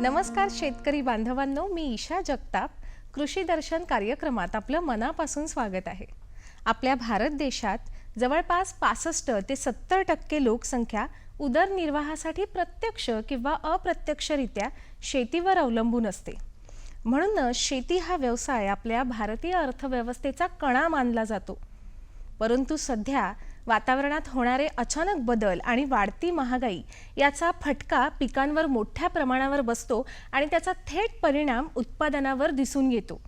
नमस्कार शेतकरी बांधवांनो, मी ईशा जगताप कृषी दर्शन कार्यक्रमात आपलं मनापासून स्वागत आहे। आपल्या भारत देशात जवळपास 65 ते 70% लोकसंख्या उदरनिर्वाहासाठी प्रत्यक्ष किंवा अप्रत्यक्षरित्या शेतीवर अवलंबून असते। म्हणूनच शेती हा व्यवसाय आपल्या भारतीय अर्थव्यवस्थेचा कणा मानला जातो। परंतु सध्या वातावरणात होणारे अचानक बदल आणि वाढती महागाई याचा फटका पिकांवर मोठ्या प्रमाणावर बसतो आणि त्याचा थेट परिणाम उत्पादनावर दिसून येतो।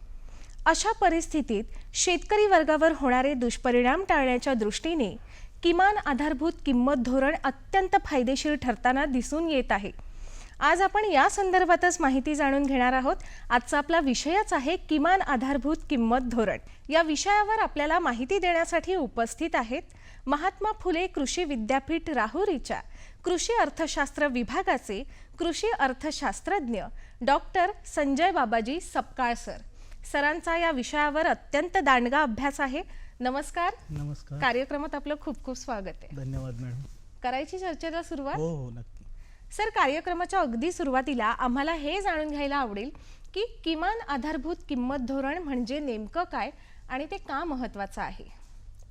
अशा परिस्थितीत शेतकरी वर्गावर होणारे दुष्परिणाम टाळण्याच्या दृष्टीने किमान आधारभूत किंमत धोरण अत्यंत फायदेशीर ठरताना दिसून येत आहे। आज आपण या संदर्भातच माहिती जाणून घेणार आहोत। आजचा आपला विषयच आहे किमान आधारभूत किंमत धोरण। या विषयावर आपल्याला माहिती देण्यासाठी उपस्थित आहेत महात्मा फुले कृषी विद्यापीठ राहुरीच्या कृषी अर्थशास्त्र विभागाचे कृषी अर्थशास्त्रज्ञ डॉक्टर संजय बाबाजी सपकाळ सर। सरांचा या विषयावर अत्यंत दांडगा अभ्यास आहे। नमस्कार। नमस्कार। कार्यक्रमात आपलं खूप खूप स्वागत आहे। धन्यवाद मॅडम। करायची चर्चेला सुरुवात? हो नक्की। सर, कार्यक्रमाच्या अगदी सुरुवातीला आम्हाला हे जाणून घ्यायला आवडेल की किमान आधारभूत किंमत धोरण म्हणजे नेमकं काय आणि ते का महत्त्वाचं आहे?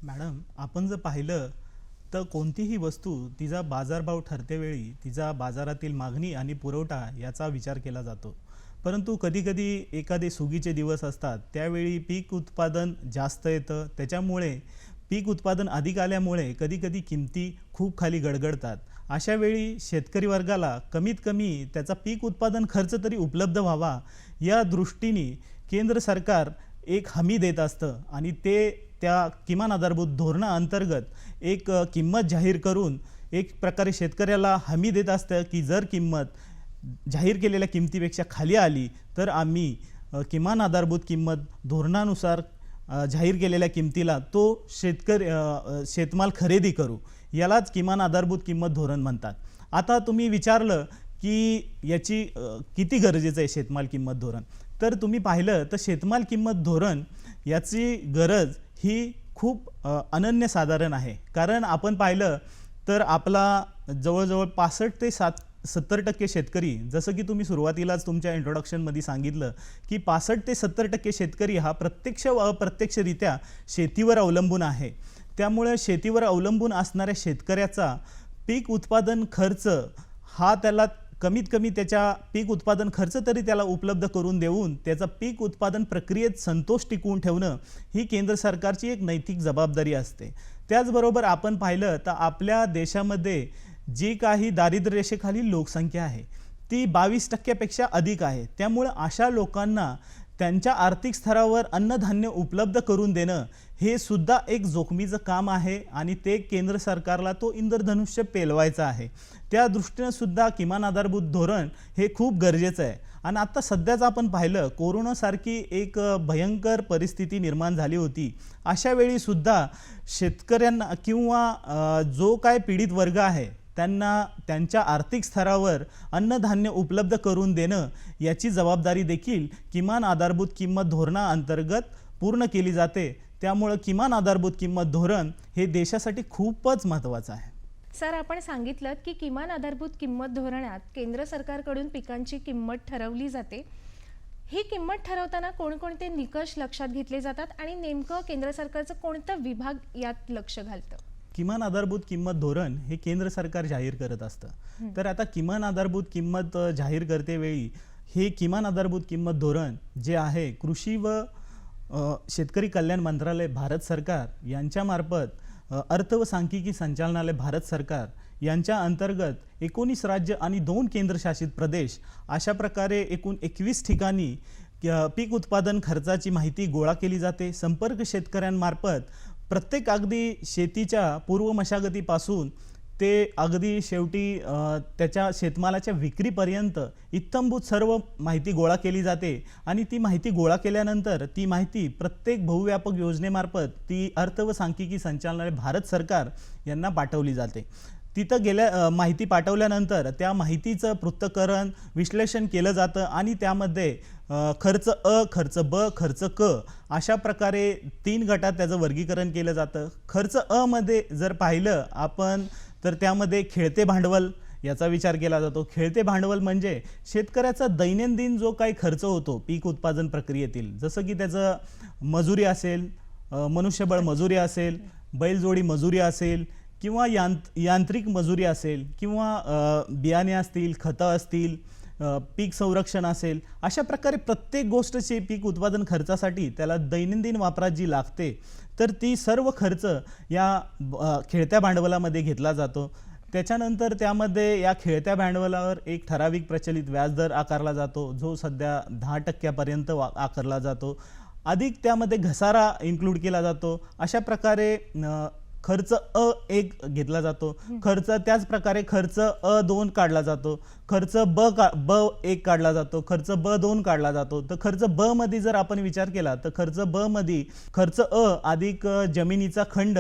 मॅडम, आपण जर पाहिलं तर कोणतीही वस्तू तिचा बाजारभाव ठरते वेळी तिचा बाजारातील मागणी आणि पुरवठा याचा विचार केला जातो। परंतु कधीकधी एखादे सुगीचे दिवस असतात, त्यावेळी पीक उत्पादन जास्त येतं, त्याच्यामुळे पीक उत्पादन अधिक आल्यामुळे कधीकधी किमती खूप खाली गडगडतात। अशा वेळी शेतकरी वर्गाला कमीत कमी त्याचा पीक उत्पादन खर्च तरी उपलब्ध व्हावा या दृष्टीने केंद्र सरकार एक हमी देत असतं आणि ते त्या किमान आधारभूत धोरणाअंतर्गत एक किंमत जाहीर करून एक प्रकारे शेतकऱ्याला हमी देत असतं की जर किंमत जाहीर केलेल्या किमतीपेक्षा खाली आली तर आम्ही किमान आधारभूत किंमत धोरणानुसार जाहीर केलेल्या किमतीला तो शेतमाल खरेदी करू, यालाच किमान आधारभूत किंमत धोरण म्हणतात। आता तुम्ही विचारलं की याची किती गरजेचं आहे शेतमाल किंमत धोरण, तर तुम्ही पाहिलं तर शेतमाल किंमत धोरण याची गरज ही खूप अनन्यसाधारण आहे। कारण आपण पाहिलं तर आपला जवळजवळ 65 ते 70% शेतकरी, जसं की तुम्ही सुरुवातीलाच तुमच्या इंट्रोडक्शनमध्ये सांगितलं की 65 ते 70% शेतकरी हा प्रत्यक्ष व अप्रत्यक्षरित्या शेतीवर अवलंबून आहे। त्यामुळे शेतीवर अवलंबून असणाऱ्या शेतकऱ्याचा पीक उत्पादन खर्च हा त्याला कमीत कमी त्याच्या पीक उत्पादन खर्च तरी त्याला उपलब्ध करून देऊन त्याचा पीक उत्पादन प्रक्रियेत संतोष टिकवून ठेवणं ही केंद्र सरकारची एक नैतिक जबाबदारी असते। त्याचबरोबर आपण पाहिलं तर आपल्या देशामध्ये जी काही दारिद्र्य रेषेखालील लोकसंख्या आहे ती 22% अधिक आहे। त्यामुळे अशा लोकांना त्यांच्या आर्थिक स्तरावर अन्नधान्य उपलब्ध करून देणं हे सुद्धा एक जोखमीचं काम आहे आणि ते केंद्र सरकारला तो इंद्रधनुष्य पेलवायचा आहे। त्या दृष्टीने सुद्धा किमान आधारभूत धोरण हे खूप गरजेचं आहे। आणि आता सध्याच आपण पाहिलं कोरोनासारखी एक भयंकर परिस्थिती निर्माण झाली होती। अशा वेळी सुद्धा शेतकऱ्यांना किंवा जो काय पीडित वर्ग आहे त्यांना त्यांच्या आर्थिक स्तरावर अन्नधान्य उपलब्ध करून देणं याची जबाबदारी देखील किमान आधारभूत किंमत धोरणाअंतर्गत पूर्ण केली जाते। त्यामुळे किमान आधारभूत किंमत धोरण हे देशासाठी खूपच महत्त्वाचं आहे। सर, आपण सांगितलं की किमान आधारभूत किंमत धोरणात केंद्र सरकारकडून पिकांची किंमत ठरवली जाते। ही किंमत ठरवताना कोणकोणते निकष लक्षात घेतले जातात आणि नेमकं केंद्र सरकारचं कोणतं विभाग यात लक्ष घालतं? किमान आधारभूत किंमत धोरण हे केंद्र सरकार जाहीर करत असतं। तर आता किमान आधारभूत किंमत जाहीर करते वेळी हे किमान आधारभूत किंमत धोरण जे आहे कृषी व शेतकरी कल्याण मंत्रालय भारत सरकार यांच्यामार्फत अर्थ व सांख्यिकी संचालनालय भारत सरकार यांच्या अंतर्गत 19 राज्य आणि 2 केंद्रशासित प्रदेश अशा प्रकारे एकूण 21 ठिकाणी पीक उत्पादन खर्चाची माहिती गोळा केली जाते. संपर्क शेतकऱ्यांमार्फत प्रत्येक अगदी शेतीच्या पूर्व मशागतीपासून ते अगदी शेवटी त्याच्या शेतमालाच्या विक्रीपर्यंत इत्थंभूत सर्व माहिती गोळा केली जाते आणि ती माहिती गोळा केल्यानंतर ती माहिती प्रत्येक बहुव्यापक योजनेमार्फत ती अर्थ व सांख्यिकी संचालनालय भारत सरकार यांना पाठवली जाते. तिथं माहिती पाठवल्यानंतर त्या माहितीचं पृथक्करण विश्लेषण केलं जातं आणि त्यामध्ये खर्च अ, खर्च ब, खर्च क अशा प्रकारे 3 गटात त्याचं वर्गीकरण केलं जातं. खर्च अ मध्ये जर पाहिलं आपण तर त्यामध्ये खेळते भांडवल याचा विचार केला जातो. खेळते भांडवल म्हणजे शेतकऱ्याचा दैनंदिन जो काही खर्च होतो पीक उत्पादन प्रक्रियेतील, जसं की त्याचं मजुरी असेल, मनुष्यबळ मजुरी असेल, बैलजोडी मजुरी असेल किंवा यांत्रिक मजुरी असेल किंवा बियाणे असतील, खतं असतील, पीक संरक्षण असेल, अशा प्रकारे प्रत्येक गोष्टची पीक उत्पादन खर्चासाठी त्याला दैनंदिन वापरात जी लागते तर ती सर्व खर्च या खेळत्या भांडवलामध्ये घेतला जातो. त्याच्यानंतर त्यामध्ये या खेळत्या भांडवलावर एक ठराविक प्रचलित व्याजदर आकारला जातो जो सध्या 10% आकारला जातो. अधिक त्यामध्ये घसारा इन्क्लूड केला जातो. अशा प्रकारे खर्च अ1 घेतला जातो. खर्च त्याच प्रकारे खर्च अ2 काढला जातो. खर्च ब1 काढला जातो. खर्च ब2 काढला जातो. तर खर्च ब मध्ये जर आपण विचार केला तर खर्च ब मध्ये खर्च अ अधिक जमिनीचा खंड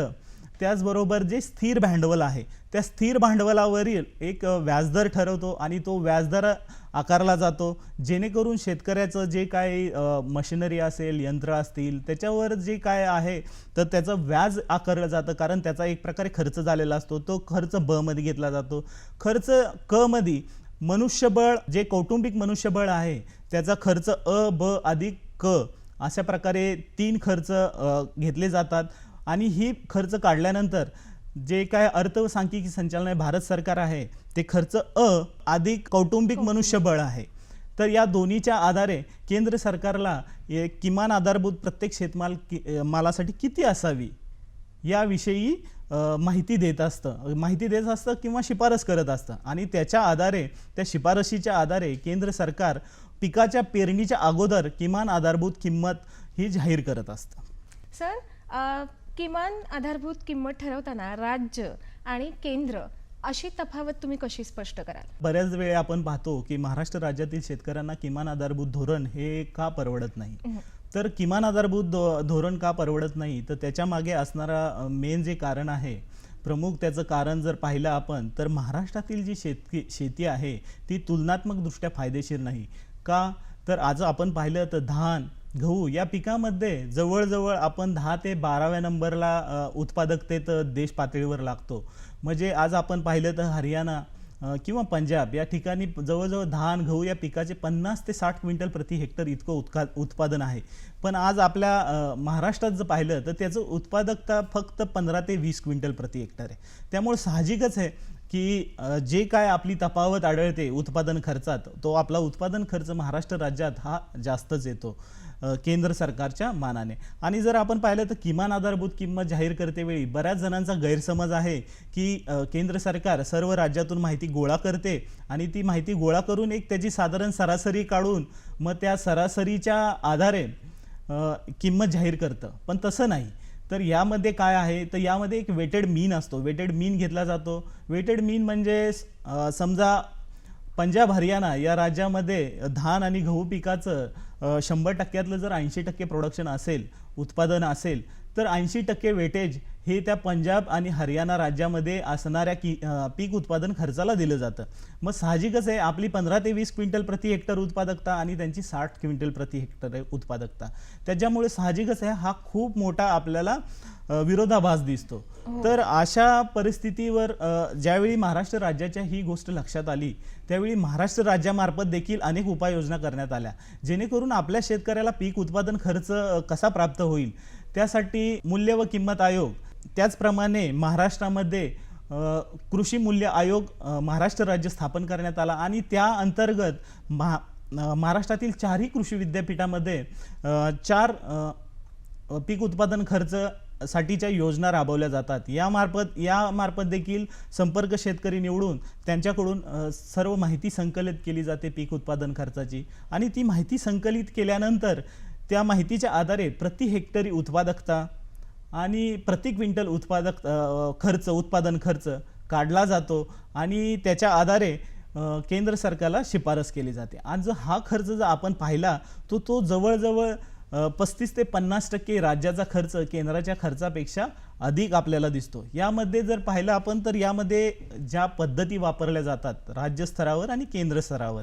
त्याचबरोबर जे स्थिर भांडवल आहे त्या स्थिर भांडवलावरील एक व्याजदर ठरवतो आणि तो व्याजदर आकारला जातो जेणेकरून शेतकऱ्याचं जे काही मशिनरी असेल, यंत्र असतील त्याच्यावर जे काय आहे तर त्याचं व्याज आकारलं जातं कारण त्याचा एक प्रकारे खर्च झालेला असतो. तो खर्च ब मध्ये घेतला जातो. खर्च क मध्ये मनुष्यबळ जे कौटुंबिक मनुष्यबळ आहे त्याचा खर्च अ, ब अधिक क अशा प्रकारे 3 खर्च घेतले जातात आणि ही खर्च काढल्यानंतर जे काय अर्थ व सांख्यिकी संचालनालय भारत सरकार आहे ते खर्च अ अधिक कौटुंबिक मनुष्यबळ आहे. तर या दोन्हीच्या आधारे केंद्र सरकारला किमान आधारभूत प्रत्येक मालासाठी किती असावी याविषयी माहिती देत असतं किंवा शिफारस करत असतं आणि त्याच्या आधारे त्या शिफारशीच्या आधारे केंद्र सरकार पिकाच्या पेरणीच्या अगोदर किमान आधारभूत किंमत ही जाहीर करत असतं. सर, किमान आधारभूत किंमत ठरवताना राज्य आणि केंद्र अशी तफावत तुम्ही कशी स्पष्ट कराल? बऱ्याच वेळा आपण पाहतो की महाराष्ट्र राज्यातील शेतकऱ्यांना किमान आधारभूत धोरण हे का परवडत नाही. तर किमान आधारभूत धोरण का परवडत नाही तर त्याच्या मागे असणारा मेन जे कारण आहे प्रमुख त्याचं कारण जर पाहिलं आपण तर महाराष्ट्रातील जी शेती आहे ती तुलनात्मकदृष्ट्या फायदेशीर नाही. का तर आज आपण पाहिलं तर धान, गहू या पिकामध्ये जवळजवळ आपण 10 ते 12व्या नंबरला उत्पादकतेत देश पातळीवर लागतो. म्हणजे आज आपण पाहिलं तर हरियाणा किंवा पंजाब या ठिकाणी जवळजवळ धान, गहू या पिकाचे 50 ते 60 क्विंटल प्रति हेक्टर इतकं उत्पादन आहे. पण आज आपल्या महाराष्ट्रात जर पाहिलं तर त्याचं उत्पादकता फक्त 15 ते 20 क्विंटल प्रति हेक्टर आहे. त्यामुळे साहजिकच आहे की जे काय आपली तफावत आढळते उत्पादन खर्चात तो आपला उत्पादन खर्च महाराष्ट्र राज्यात हा जास्तच येतो केंद्र सरकारच्या मानाने. आणि जर आपण पाहिलं तर किमान आधारभूत किंमत जाहीर करते वेळी बऱ्याच जणांचा गैरसमज आहे की केंद्र सरकार सर्व राज्यातून माहिती गोळा करते आणि ती माहिती गोळा करून एक त्याची साधारण सरासरी काढून मग त्या सरासरीच्या आधारे किंमत जाहीर करतं. पण तसं नाही. तर यामध्ये काय आहे तर यामध्ये एक वेटेड मीन असतो. वेटेड मीन घेतला जातो. वेटेड मीन म्हणजे समजा पंजाब, हरियाणा या राज्यामध्ये धान आणि गहू पिकाचं 100%तलं जर 80% प्रोडक्शन असेल, उत्पादन असेल तर 80% वेटेज हे त्या पंजाब आणि हरियाणा राज्यामध्ये असणाऱ्या पीक उत्पादन खर्चाला दिलं जातं. मग साहजिकच आहे आपली 15 ते 20 क्विंटल प्रति हेक्टर उत्पादकता आणि त्यांची 60 क्विंटल प्रति हेक्टर उत्पादकता. त्याच्यामुळे साहजिकच आहे हा खूप मोठा आपल्याला विरोधाभास दिसतो. तर अशा परिस्थितीवर ज्यावेळी महाराष्ट्र राज्याच्या ही गोष्ट लक्षात आली त्यावेळी महाराष्ट्र राज्यामार्फत देखील अनेक उपाययोजना करण्यात आल्या जेणेकरून आपल्या शेतकऱ्याला पीक उत्पादन खर्च कसा प्राप्त होईल त्यासाठी मूल्य व किंमत आयोग, त्याचप्रमाणे महाराष्ट्रामध्ये कृषी मूल्य आयोग महाराष्ट्र राज्य स्थापन करण्यात आला आणि त्या अंतर्गत महाराष्ट्रातील 4ही कृषी विद्यापीठामध्ये 4 पीक उत्पादन खर्च साठीच्या योजना राबवल्या जातात. यामार्फत देखील संपर्क शेतकरी निवडून त्यांच्याकडून सर्व माहिती संकलित केली जाते पीक उत्पादन खर्चाची, आणि ती माहिती संकलित केल्यानंतर त्या माहितीच्या आधारे प्रति हेक्टरी उत्पादकता आणि प्रति क्विंटल उत्पादन खर्च काढला जातो आणि त्याच्या आधारे केंद्र सरकारला शिफारस केली जाते. आणि जो हा खर्च जर आपण पाहिला तो जवळजवळ 35 ते 50% राज्याचा खर्च केंद्राच्या खर्चापेक्षा अधिक आपल्याला दिसतो. यामध्ये जर पाहिलं आपण तर यामध्ये ज्या पद्धती वापरल्या जातात राज्य स्तरावर आणि केंद्र स्तरावर,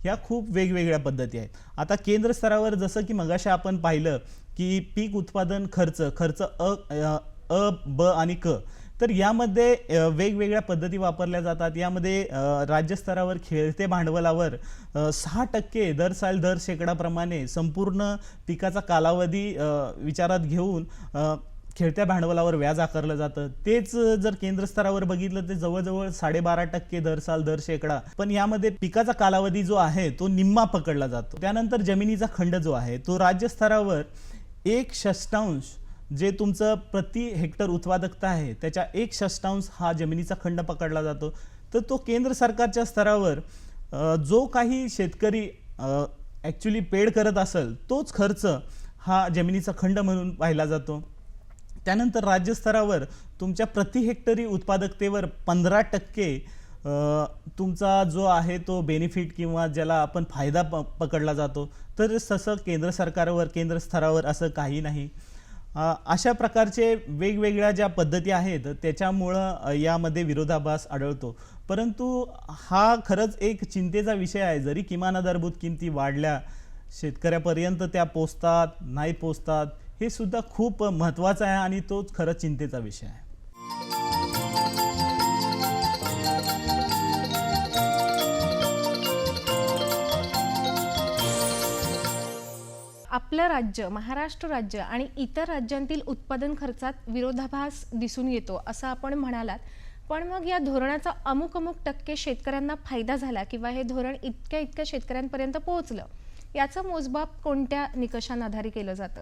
ह्या खूप वेगवेगळ्या पद्धती आहेत. आता केंद्र स्तरावर जसं की मगाशी आपण पाहिलं की पीक उत्पादन खर्च अ, ब आणि क, तर यामध्ये वेगवेगळ्या पद्धती वापरल्या जातात. यामध्ये राज्य स्तरावर खेळते भांडवलावर 6% दर साल दर शेकडाप्रमाणे संपूर्ण पिकाचा कालावधी विचारात घेऊन खेळत्या भांडवलावर व्याज आकारलं जातं. तेच जर केंद्र स्तरावर बघितलं तर जवळजवळ 12.5% दर साल दर शेकडा. पण यामध्ये पिकाचा कालावधी जो आहे तो निम्मा पकडला जातो. त्यानंतर जमिनीचा खंड जो आहे तो राज्य स्तरावर 1/6 जे तुमचं प्रति हेक्टर उत्पादकता आहे त्याच्या 1/6 हा जमिनीचा खंड पकडला जातो. तर तो केंद्र सरकारच्या स्तरावर जो काही शेतकरी ॲक्च्युली पेड करत असेल तोच खर्च हा जमिनीचा खंड म्हणून पाहिला जातो. त्यानंतर राज्य स्तरावर तुमच्या प्रति हेक्टरी उत्पादकतेवर 15% तुमचा जो आहे तो बेनिफिट किंवा ज्याला आपण फायदा पकडला जातो. तर तसं केंद्र स्तरावर असं काही नाही. अशा प्रकारचे वेगवेगळ्या ज्या पद्धती आहेत त्याच्यामुळं यामध्ये विरोधाभास आढळतो. परंतु हा खरंच एक चिंतेचा विषय आहे. जरी किमान आधारभूत किमती वाढल्या, शेतकऱ्यापर्यंत त्या पोचतात नाही पोचतात हे सुद्धा खूप महत्त्वाचं आहे आणि तोच खरंच चिंतेचा विषय आहे. आपलं राज्य महाराष्ट्र राज्य आणि इतर राज्यांतील उत्पादन खर्चात विरोधाभास दिसून येतो असं आपण म्हणालात. पण मग या धोरणाचा अमुक टक्के शेतकऱ्यांना फायदा झाला किंवा हे धोरण इतक्या शेतकऱ्यांपर्यंत पोहोचलं, याचं मोजमाप कोणत्या निकषांआधारे केलं जातं?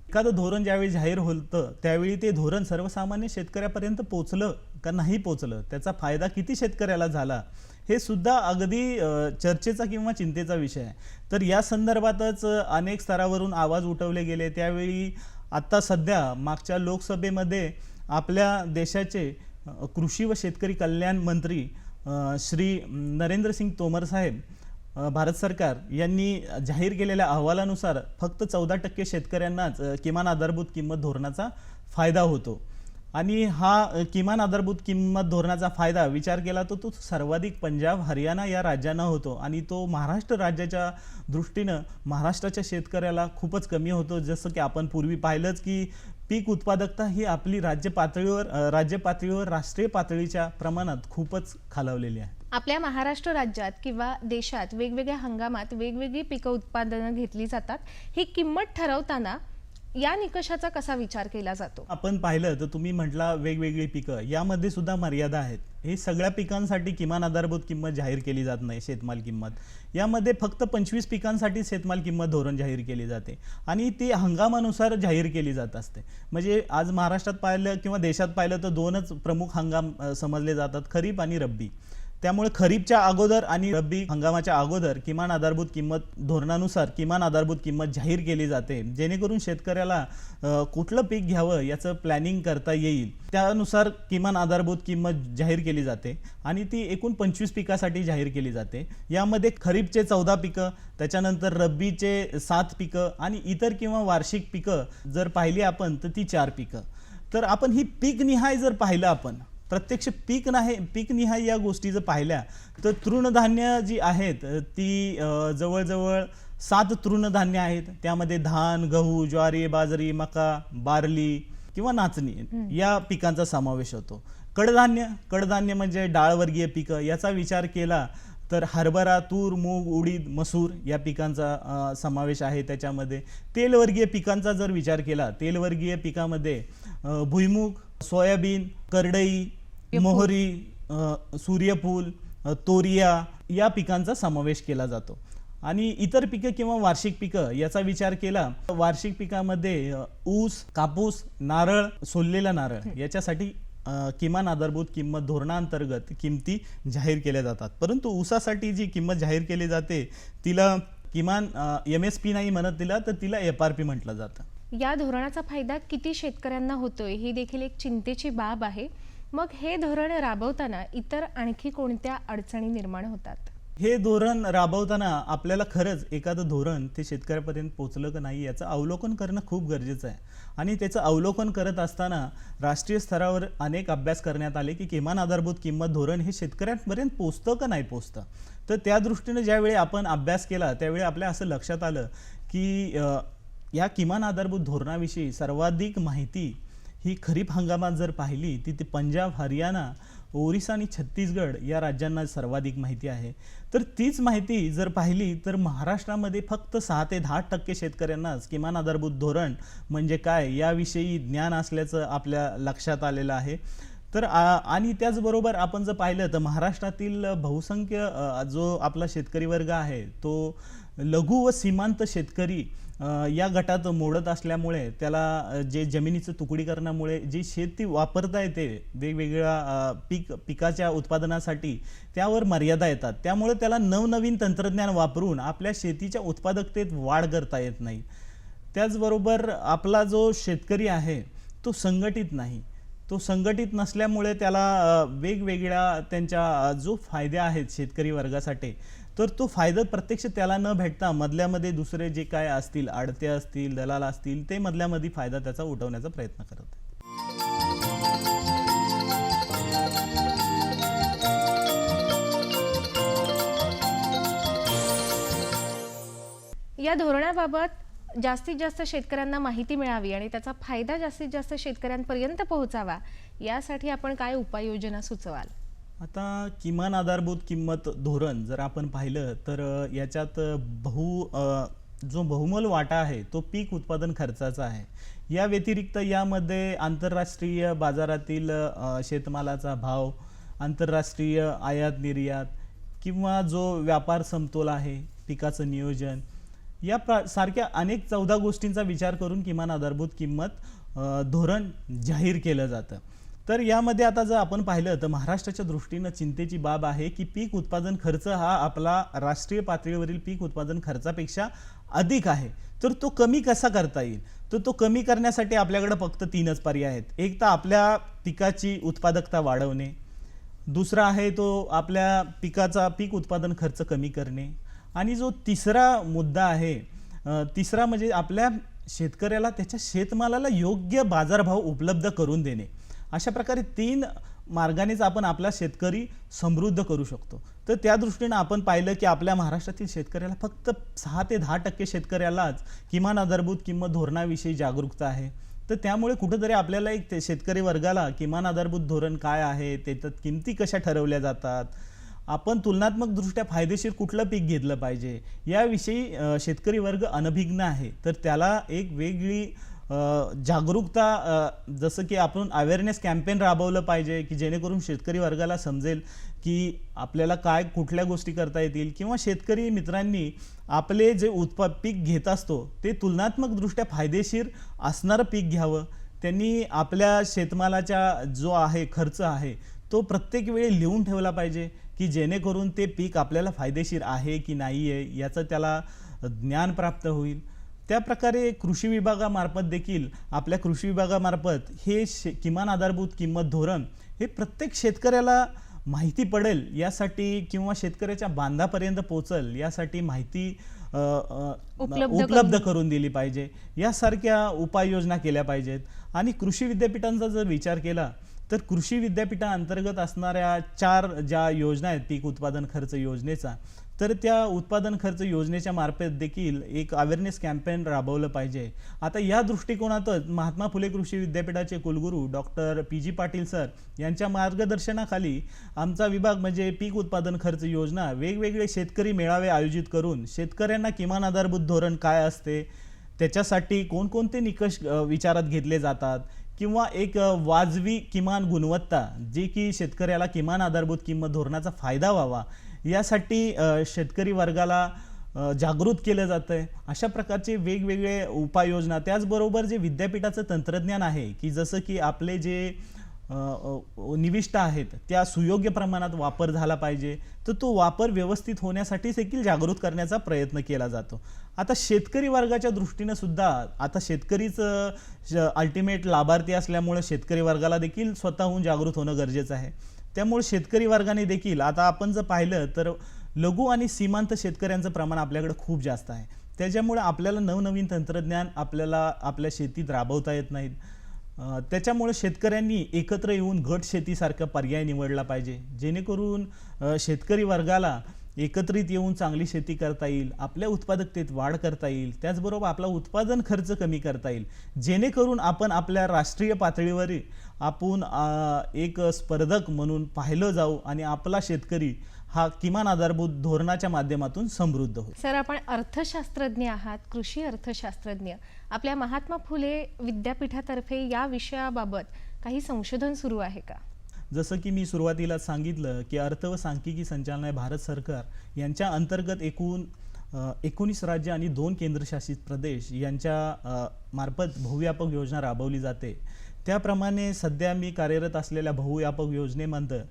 एखादं धोरण ज्यावेळी जाहीर होतं त्यावेळी ते धोरण सर्वसामान्य शेतकऱ्यापर्यंत पोचलं का नाही पोचलं, त्याचा फायदा किती शेतकऱ्याला झाला, हे सुद्धा अगदी चर्चेचा किंवा चिंतेचा विषय आहे. तर या संदर्भातच अनेक स्तरावरून आवाज उठवले गेले. त्यावेळी आत्ता सध्या मागच्या लोकसभेमध्ये आपल्या देशाचे कृषी व शेतकरी कल्याण मंत्री श्री नरेंद्रसिंग तोमर साहेब, भारत सरकार यांनी जाहीर केलेल्या अहवालानुसार फक्त 14% शेतकऱ्यांनाच किमान आधारभूत किंमत धोरणाचा फायदा होतो. आणि हा किमान आधारभूत किंमत धोरणाचा फायदा विचार केला तर तो सर्वाधिक पंजाब हरियाणा या राज्यांना होतो आणि तो महाराष्ट्र राज्याच्या दृष्टीनं महाराष्ट्राच्या शेतकऱ्याला खूपच कमी होतो. जसं की आपण पूर्वी पाहिलंच की पीक उत्पादकता ही आपली राज्य पातळीवर राष्ट्रीय पातळीच्या प्रमाणात खूपच खालावलेली आहे. आपल्या महाराष्ट्र राज्यात किंवा देशात वेगवेगळ्या हंगामात वेगवेगळी पिकं उत्पादनं घेतली जातात. ही किंमत ठरवताना या निकषाचा कसा विचार केला जातो? आपण पाहिलं तर तुम्ही म्हटला वेगवेगळी पिकं, यामध्ये सुद्धा मर्यादा आहेत. हे सगळ्या पिकांसाठी किमान आधारभूत किंमत जाहीर केली जात नाही. शेतमाल किंमत यामध्ये फक्त 25 पिकांसाठी शेतमाल किंमत धोरण जाहीर केली जाते आणि ती हंगामानुसार जाहीर केली जात असते. म्हणजे आज महाराष्ट्रात पाहिलं किंवा देशात पाहिलं तर 2च प्रमुख हंगाम समजले जातात, खरीप आणि रब्बी. त्यामुळे खरीपच्या अगोदर आणि रब्बी हंगामाच्या अगोदर किमान आधारभूत किंमत धोरणानुसार किमान आधारभूत किंमत जाहीर केली जाते, जेणेकरून शेतकऱ्याला कुठलं पीक घ्यावं याचं प्लॅनिंग करता येईल. त्यानुसार किमान आधारभूत किंमत जाहीर केली जाते आणि ती एकूण 25 पिकासाठी जाहीर केली जाते. यामध्ये खरीपचे 14 पिकं, त्याच्यानंतर रब्बीचे 7 पिकं आणि इतर किंवा वार्षिक पिकं जर पाहिली आपण तर ती 4 पिकं. तर आपण ही पीकनिहाय जर पाहिलं, आपण प्रत्यक्ष पीकनिहाय या गोष्टी जर पाहिल्या तर तृणधान्य जी आहेत ती जवळजवळ 7 तृणधान्य आहेत. त्यामध्ये धान, गहू, ज्वारी, बाजरी, मका, बार्ली किंवा नाचणी या पिकांचा समावेश होतो. कडधान्य म्हणजे डाळवर्गीय पिकं, याचा विचार केला तर हरभरा, तूर, मूग, उडीद, मसूर या पिकांचा समावेश आहे. त्याच्यामध्ये तेलवर्गीय पिकांचा जर विचार केला, तेलवर्गीय पिकामध्ये भुईमुग, सोयाबीन, करडई, मोहरी, सूर्यफूल, तोरिया या पिकांचा समावेश केला जातो. आणि इतर पिकं किंवा वार्षिक पिकं याचा विचार केला, वार्षिक पिकामध्ये ऊस, कापूस, नारळ, सोललेला नारळ याच्यासाठी किमान आधारभूत किंमत धोरणांतर्गत किमती जाहीर केल्या जातात. परंतु ऊसासाठी जी किंमत जाहीर केली जाते तिला किमान MSP नाही म्हणत तिला, तर तिला FRP म्हटलं जातं. या धोरणाचा फायदा किती शेतकऱ्यांना होतोय ही देखील एक चिंतेची बाब आहे. मग हे धोरण राबवताना इतर आणखी कोणत्या अडचणी निर्माण होतात? हे धोरण राबवताना आपल्याला खरंच एखादं धोरण ते शेतकऱ्यापर्यंत पोहोचलं का नाही याचं अवलोकन करणं खूप गरजेचं आहे. आणि त्याचं अवलोकन करत असताना राष्ट्रीय स्तरावर अनेक अभ्यास करण्यात आले की किमान आधारभूत किंमत धोरण हे शेतकऱ्यांपर्यंत पोहोचतं का नाही पोहोचतं. तर त्या दृष्टीने ज्यावेळी आपण अभ्यास केला त्यावेळी आपल्या असं लक्षात आलं की या किमान आधारभूत धोरणाविषयी सर्वाधिक माहिती ही खरीप हंगामात जर पाहिली ती पंजाब, हरियाणा, ओरिसा आणि छत्तीसगड या राज्यांना सर्वाधिक माहिती आहे. तर तीच माहिती जर पाहिली तर महाराष्ट्रामध्ये फक्त 6 ते 10% शेतकऱ्यांनाच किमान आधारभूत धोरण म्हणजे काय याविषयी ज्ञान असल्याचं आपल्या लक्षात आलेलं आहे. तर आणि त्याचबरोबर आपण जर पाहिलं तर महाराष्ट्रातील बहुसंख्य जो आपला शेतकरी वर्ग आहे तो लघु व सीमांत शेतकरी या गटात मोडत असल्यामुळे त्याला जे जमिनीचं तुकडीकरणामुळे जी शेती वापरता येते वेगवेगळ्या पिकाच्या उत्पादनासाठी त्यावर मर्यादा येतात. त्यामुळे त्याला नवनवीन तंत्रज्ञान वापरून आपल्या शेतीच्या उत्पादकतेत वाढ करता येत नाही. त्याचबरोबर आपला जो शेतकरी आहे तो संघटित नाही. तो संघटित नसल्यामुळे त्याला वेगवेगळ्या त्यांच्या जो फायदे आहेत शेतकरी वर्गासाठी तर तो फायदा प्रत्यक्ष त्याला न भेटता मधल्यामध्ये दुसरे जे काय असतील आडते असतील दलाल असतील ते मधल्यामध्ये फायदा त्याचा उठवण्याचा प्रयत्न करत. या धोरणाबाबत जास्तीत जास्त शेतकऱ्यांना माहिती मिळावी आणि त्याचा फायदा जास्तीत जास्त शेतकऱ्यांपर्यंत पोहोचावा यासाठी आपण काय उपाययोजना सुचवाल? आता किमान आधारभूत किंमत धोरण जर आपण पाहिलं तर याच्यात जो बहुमोल वाटा आहे तो पीक उत्पादन खर्चाचा आहे. या व्यतिरिक्त यामध्ये आंतरराष्ट्रीय बाजारातील शेतमालाचा भाव, आंतरराष्ट्रीय आयात निर्यात किंवा जो व्यापार समतोल आहे, पिकाचं नियोजन या सारख्या अनेक 14 गोष्टींचा विचार करून किमान आधारभूत किंमत धोरण जाहीर केलं जातं. तर यामध्ये आता जर आपण पाहिलं तर महाराष्ट्राच्या दृष्टीनं चिंतेची बाब आहे की पीक उत्पादन खर्च हा आपला राष्ट्रीय पातळीवरील पीक उत्पादन खर्चापेक्षा अधिक आहे. तर तो कमी कसा करता येईल? तर तो कमी करण्यासाठी आपल्याकडे फक्त 3च पर्याय आहेत. एक तर आपल्या पिकाची उत्पादकता वाढवणे, दुसरा आहे तो आपल्या पिकाचा पीक उत्पादन खर्च कमी करणे आणि जो तिसरा मुद्दा आहे तिसरा म्हणजे आपल्या शेतकऱ्याला त्याच्या शेतमालाला योग्य बाजारभाव उपलब्ध करून देणे. अशा प्रकारे 3 मार्गानेच आपण आपला शेतकरी समृद्ध करू शकतो. तर त्या दृष्टीने आपण पाहिलं की आपल्या महाराष्ट्रातील शेतकऱ्याला फक्त 6 ते 10% शेतकऱ्यालाच किमान आधारभूत किंमत धोरणाविषयी जागरूकता आहे. तर त्यामुळे कुठेतरी आपल्याला एक शेतकरी वर्गाला किमान आधारभूत धोरण काय आहे, त्याच्यात किमती कशा ठरवल्या जातात, आपण तुलनात्मक दृष्ट्या फायदेशीर कुठलं पीक घेतलं पाहिजे याविषयी शेतकरी वर्ग अनभिज्ञ आहे. तर त्याला एक वेगळी जागरूकता जसं की आपण अवेअरनेस कॅम्पेन राबवलं पाहिजे की जेणेकरून शेतकरी वर्गाला समजेल की आपल्याला काय कुठल्या गोष्टी करता येतील किंवा शेतकरी मित्रांनी आपले जे पीक घेत असतो ते तुलनात्मक दृष्ट्या फायदेशीर असणारं पीक घ्यावं. त्यांनी आपल्या शेतमालाचा जो आहे खर्च आहे तो प्रत्येक वेळी लिहून ठेवला पाहिजे की जेणेकरून ते पीक आपल्याला फायदेशीर आहे की नाही आहे याचं त्याला ज्ञान प्राप्त होईल. त्या प्रकारे कृषी विभागामार्फत देखील आपल्या कृषी विभागामार्फत हे किमान आधारभूत किंमत धोरण हे प्रत्येक शेतकऱ्याला माहिती पडेल यासाठी किंवा शेतकऱ्याच्या बांधापर्यंत पोहोचेल यासाठी माहिती उपलब्ध करून दिली पाहिजे. यासारख्या उपाययोजना केल्या पाहिजेत. आणि कृषी विद्यापीठांचा जर विचार केला तर कृषी विद्यापीठाअंतर्गत असणाऱ्या 4 ज्या योजना आहेत पीक उत्पादन खर्च योजनेचा तर त्या उत्पादन खर्च योजनेच्या मार्फत देखील एक अवेअरनेस कॅम्पेन राबवलं पाहिजे. आता या दृष्टिकोनातच महात्मा फुले कृषी विद्यापीठाचे कुलगुरू डॉक्टर PG पाटील सर यांच्या मार्गदर्शनाखाली आमचा विभाग म्हणजे पीक उत्पादन खर्च योजना वेगवेगळे शेतकरी मेळावे आयोजित करून शेतकऱ्यांना किमान आधारभूत धोरण काय असते, त्याच्यासाठी कोणकोणते निकष विचारात घेतले जातात किंवा एक वाजवी किमान गुणवत्ता जी की शेतकऱ्याला किमान आधारभूत किंमत धोरणाचा फायदा व्हावा यासाठी शेतकरी वर्गाला जागृत केलं जातं आहे. अशा प्रकारचे वेगवेगळे उपाययोजना, त्याचबरोबर जे विद्यापीठाचं तंत्रज्ञान आहे की जसं की आपले जे निविष्ट आहेत त्या सुयोग्य प्रमाणात वापर झाला पाहिजे, तर तो वापर व्यवस्थित होण्यासाठी देखील जागृत करण्याचा प्रयत्न केला जातो. आता शेतकरी वर्गाच्या दृष्टीने सुद्धा आता शेतकरीच अल्टिमेट लाभार्थी असल्यामुळे शेतकरी वर्गाला देखील स्वतःहून जागृत होणं गरजेचं आहे. त्यामुळे शेतकरी वर्गाने देखील आता आपण जर पाहिलं तर लघु आणि सीमांत शेतकऱ्यांचं प्रमाण आपल्याकडे खूप जास्त आहे. त्याच्यामुळे आपल्याला नवनवीन तंत्रज्ञान आपल्याला आपल्या शेतीत राबवता येत नाहीत. त्याच्यामुळे शेतकऱ्यांनी एकत्र येऊन गट शेतीसारखा पर्याय निवडला पाहिजे, जेणेकरून शेतकरी वर्गाला एकत्रित येऊन चांगली शेती करता येईल, आपल्या उत्पादकतेत वाढ करता येईल, त्याचबरोबर आपला उत्पादन खर्च कमी करता येईल, जेणेकरून आपण आपल्या राष्ट्रीय पातळीवर आपण एक स्पर्धक म्हणून पाहिलं जाऊ आणि आपला शेतकरी हा किमान आधारभूत धोरणाच्या माध्यमातून समृद्ध होईल. सर, आपण अर्थशास्त्रज्ञ आहात, कृषी अर्थशास्त्रज्ञ. आपल्या महात्मा फुले विद्यापीठातर्फे या विषयाबाबत काही संशोधन सुरू आहे का? जसं की मी सुरुवातीला सांगितलं की अर्थ व सांख्यिकी संचालनालय भारत सरकार यांच्या अंतर्गत एकूण 19 राज्य आणि 2 केंद्रशासित प्रदेश यांच्या मार्फत बहुव्यापक योजना राबवली जाते. त्याप्रमाणे सध्या मी कार्यरत असलेल्या बहुव्यापक योजनेमध्ये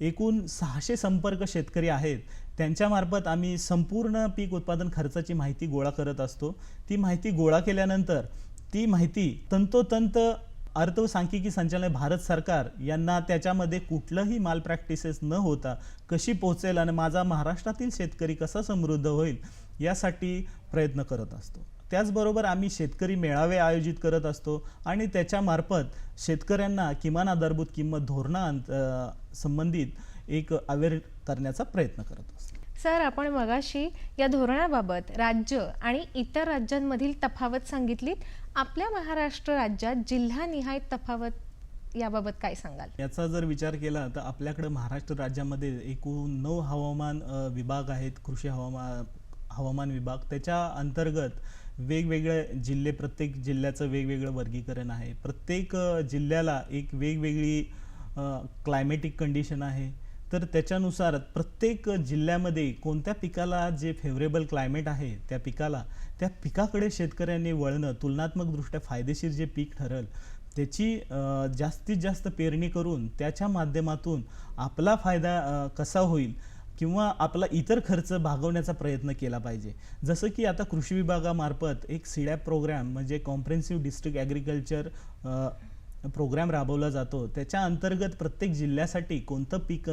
एकूण 600 संपर्क शेतकरी आहेत. त्यांच्यामार्फत आम्ही संपूर्ण पीक उत्पादन खर्चाची माहिती गोळा करत असतो. ती माहिती गोळा केल्यानंतर ती माहिती तंतोतंत अर्थ व सांख्यिकी संचालनालय भारत सरकार यांना त्याच्यामध्ये कुठलंही माल प्रॅक्टिसेस न होता कशी पोहोचेल आणि माझा महाराष्ट्रातील शेतकरी कसा समृद्ध होईल यासाठी प्रयत्न करत असतो. त्याचबरोबर आम्ही शेतकरी मेळावे आयोजित करत असतो आणि त्याच्यामार्फत शेतकऱ्यांना किमान आधारभूत किंमत धोरणा संबंधित एक अवेअर करण्याचा प्रयत्न करत असतो. सर, आपण मगाशी या धोरणाबाबत राज्य आणि इतर राज्यांमधील तफावत सांगितलीत. आपल्या महाराष्ट्र राज्यात जिल्हानिहाय तफावत याबाबत काय सांगाल? याचा जर विचार केला तर आपल्याकडे महाराष्ट्र राज्यामध्ये एकूण 9 हवामान विभाग आहेत. कृषी हवामान विभाग, त्याच्या अंतर्गत वेगवेगळे जिल्हे, प्रत्येक जिल्ह्याचं वेगवेगळं वर्गीकरण आहे. प्रत्येक जिल्ह्याला एक वेगवेगळी क्लायमेटिक कंडिशन आहे. तर त्याच्यानुसार प्रत्येक जिल्ह्यामध्ये कोणत्या पिकाला जे फेवरेबल क्लायमेट आहे त्या पिकाकडे शेतकऱ्यांनी वळणं तुलनात्मकदृष्ट्या फायदेशीर जे पीक ठरेल त्याची जास्तीत जास्त पेरणी करून त्याच्या माध्यमातून आपला फायदा कसा होईल किंवा आपला इतर खर्च भागवण्याचा प्रयत्न केला पाहिजे. जसं की आता कृषी विभागामार्फत एक सीडॅप प्रोग्राम म्हणजे कॉम्प्रेहेन्सिव्ह डिस्ट्रिक्ट ॲग्रिकल्चर प्रोग्राम राबवला जातो. त्याच्या अंतर्गत प्रत्येक जिल्ह्यासाठी कोणतं पीक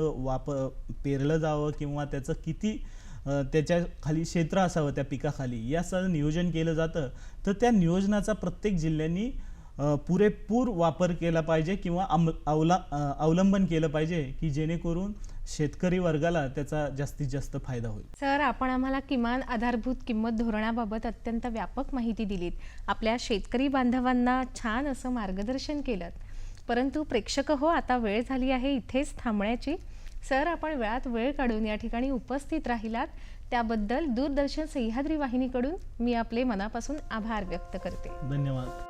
पेरलं जावं किंवा त्याचं किती त्याच्या खाली क्षेत्र असावं त्या पिकाखाली याचं नियोजन केलं जातं. तर त्या नियोजनाचा प्रत्येक जिल्ह्यांनी पुरेपूर वापर केला पाहिजे किंवा अवलंबन केलं पाहिजे की जेणेकरून शेतकरी वर्गाला त्याचा जास्तीत जास्त फायदा होईल. सर, आपण आम्हाला किमान आधारभूत किंमत धोरणाबाबत अत्यंत व्यापक माहिती दिलीत. आपल्या शेतकरी बांधवांना छान असं मार्गदर्शन केलं. परंतु प्रेक्षक हो, आता वेळ झाली आहे इथेच थांबण्याची. सर, आपण वेळात वेळ काढून या ठिकाणी उपस्थित राहिलात त्याबद्दल दूरदर्शन सह्याद्री वाहिनीकडून मी आपले मनापासून आभार व्यक्त करते. धन्यवाद.